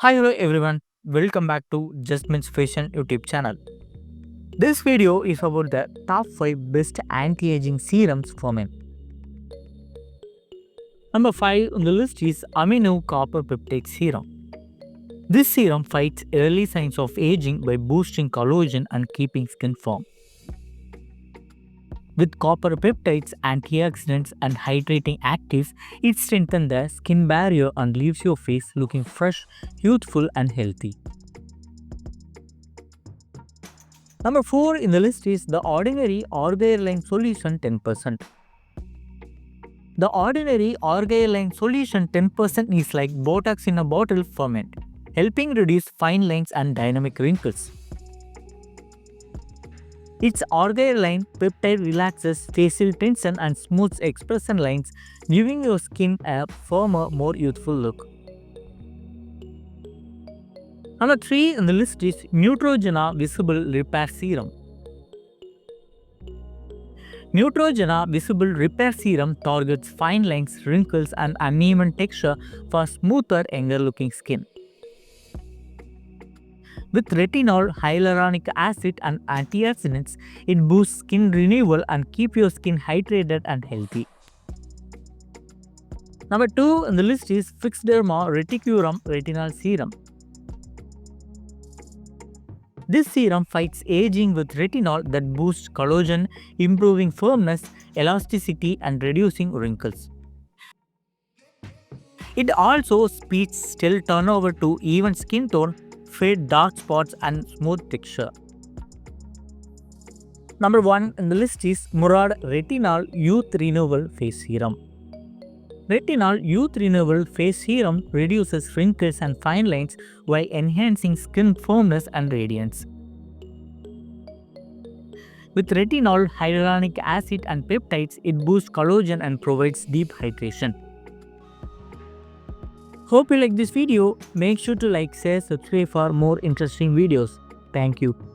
Hi, hello everyone. Welcome back to Justmin's Fashion YouTube channel. This video is about the top 5 best anti-aging serums for men. Number 5 on the list is Amino Copper Peptide Serum. This serum fights early signs of aging by boosting collagen and keeping skin firm. With copper peptides, antioxidants, and hydrating actives, it strengthens the skin barrier and leaves your face looking fresh, youthful, and healthy. Number 4 in the list is the Ordinary Orgain Solution 10%. The Ordinary Orgain Solution 10% is like Botox in a bottle for men, helping reduce fine lines and dynamic wrinkles. Its Orgain peptide relaxes facial tension and smooths expression lines, giving your skin a firmer, more youthful look. Number 3 on the list is Neutrogena Visible Repair Serum. Neutrogena Visible Repair Serum targets fine lines, wrinkles, and uneven texture for smoother, younger looking skin. With retinol, hyaluronic acid, and antioxidants, it boosts skin renewal and keeps your skin hydrated and healthy. Number 2 on the list is Fixderma Reticurum Retinol Serum. This serum fights aging with retinol that boosts collagen, improving firmness, elasticity, and reducing wrinkles. It also speeds cell turnover to even skin tone, fade dark spots, and smooth texture. Number 1 in the list is Murad Retinol Youth Renewal Face Serum. Retinol Youth Renewal Face Serum reduces wrinkles and fine lines while enhancing skin firmness and radiance. With retinol, hyaluronic acid, and peptides, it boosts collagen and provides deep hydration. Hope you like this video. Make sure to like, share, subscribe for more interesting videos. Thank you.